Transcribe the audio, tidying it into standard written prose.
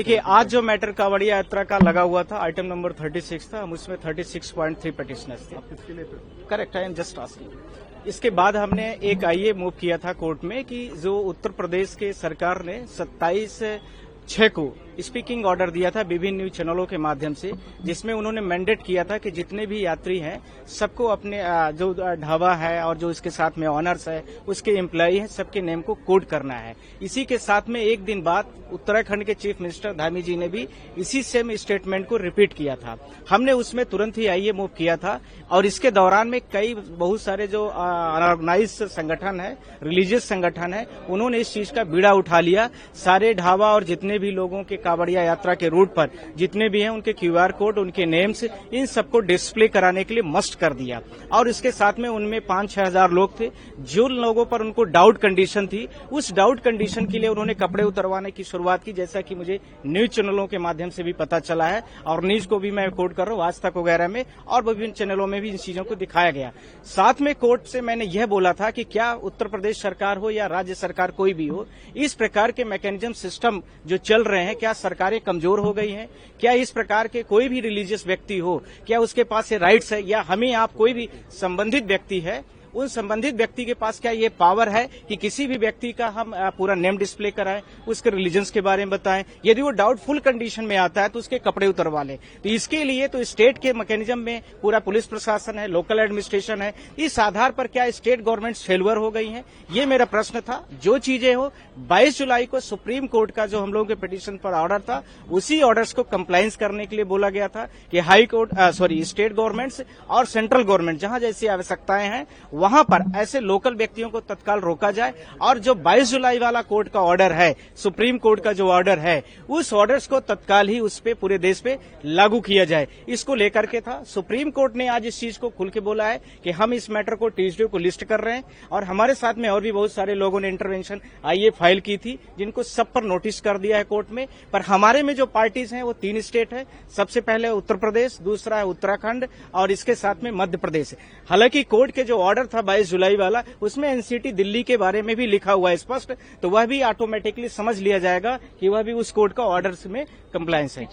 देखिए, आज जो मैटर कांवड़िया यात्रा का लगा हुआ था, आइटम नंबर 36 था, हम उसमें 36.3 पिटिशनर्स थे। Correct, I am just asking. इसके बाद हमने एक आईए मूव किया था कोर्ट में कि जो उत्तर प्रदेश के सरकार ने 27/6 को स्पीकिंग ऑर्डर दिया था विभिन्न न्यूज चैनलों के माध्यम से, जिसमें उन्होंने मैंडेट किया था कि जितने भी यात्री हैं सबको अपने जो ढाबा है और जो इसके साथ में ऑनर्स है, उसके एम्प्लॉय हैं, सबके नेम को कोड करना है। इसी के साथ में एक दिन बाद उत्तराखंड के चीफ मिनिस्टर धामी जी ने भी इसी सेम स्टेटमेंट को रिपीट किया था। हमने उसमें तुरंत ही आईए मूव किया था और इसके दौरान में बहुत सारे जो अनऑर्गेनाइज संगठन है, रिलीजियस संगठन है, उन्होंने इस चीज का बीड़ा उठा लिया। सारे ढाबा और जितने भी लोगों के कांवड़िया यात्रा के रूट पर जितने भी हैं उनके क्यूआर कोड, उनके नेम्स, इन सबको डिस्प्ले कराने के लिए मस्ट कर दिया। और इसके साथ में उनमें 5-6 हजार लोग थे। जो लोगों पर उनको डाउट कंडीशन थी, उस डाउट कंडीशन के लिए उन्होंने कपड़े उतरवाने की शुरुआत की, जैसा कि मुझे न्यूज चैनलों के माध्यम से भी पता चला है और न्यूज को भी मैं कोट कर रहा हूँ, आज तक वगैरह में और विभिन्न चैनलों में भी इन चीजों को दिखाया गया। साथ में कोर्ट से मैंने यह बोला था कि क्या उत्तर प्रदेश सरकार हो या राज्य सरकार कोई भी हो, इस प्रकार के मैकेनिज्म सिस्टम जो चल रहे हैं, क्या सरकारें कमजोर हो गई हैं? क्या इस प्रकार के कोई भी रिलीजियस व्यक्ति हो, क्या उसके पास ये राइट्स है, या हमें आप कोई भी संबंधित व्यक्ति है, उन संबंधित व्यक्ति के पास क्या ये पावर है कि किसी भी व्यक्ति का हम पूरा नेम डिस्प्ले कराएं, उसके रिलीजन्स के बारे में बताएं? यदि वो डाउटफुल कंडीशन में आता है तो उसके कपड़े उतरवा लें। तो इसके लिए तो स्टेट के मैकेनिज्म में पूरा पुलिस प्रशासन है, लोकल एडमिनिस्ट्रेशन है, इस आधार पर क्या स्टेट गवर्नमेंट फेलवर हो गई है? ये मेरा प्रश्न था। जो चीजें हो, 22 जुलाई को सुप्रीम कोर्ट का जो हम लोगों के पिटीशन पर ऑर्डर था, उसी ऑर्डर्स को कंप्लायंस करने के लिए बोला गया था कि हाई कोर्ट स्टेट गवर्नमेंट्स और सेंट्रल गवर्नमेंट जहां जैसी आवश्यकताएं हैं वहां पर ऐसे लोकल व्यक्तियों को तत्काल रोका जाए। और जो 22 जुलाई वाला कोर्ट का ऑर्डर है, सुप्रीम कोर्ट का जो ऑर्डर है, उस ऑर्डर्स को तत्काल ही उस पे पूरे देश पे लागू किया जाए, इसको लेकर के था। सुप्रीम कोर्ट ने आज इस चीज को खुल के बोला है कि हम इस मैटर को ट्यूजडे को लिस्ट कर रहे हैं और हमारे साथ में और भी बहुत सारे लोगों ने इंटरवेंशन आईए फाइल की थी, जिनको सब पर नोटिस कर दिया है कोर्ट में। पर हमारे में जो पार्टीज हैं वो 3 स्टेट है। सबसे पहले उत्तर प्रदेश, दूसरा है उत्तराखंड और इसके साथ में मध्य प्रदेश। हालांकि कोर्ट के जो ऑर्डर था 22 जुलाई वाला, उसमें एनसीटी दिल्ली के बारे में भी लिखा हुआ है स्पष्ट, तो वह भी ऑटोमेटिकली समझ लिया जाएगा कि वह भी उस कोर्ट का ऑर्डर में कंप्लायंस है।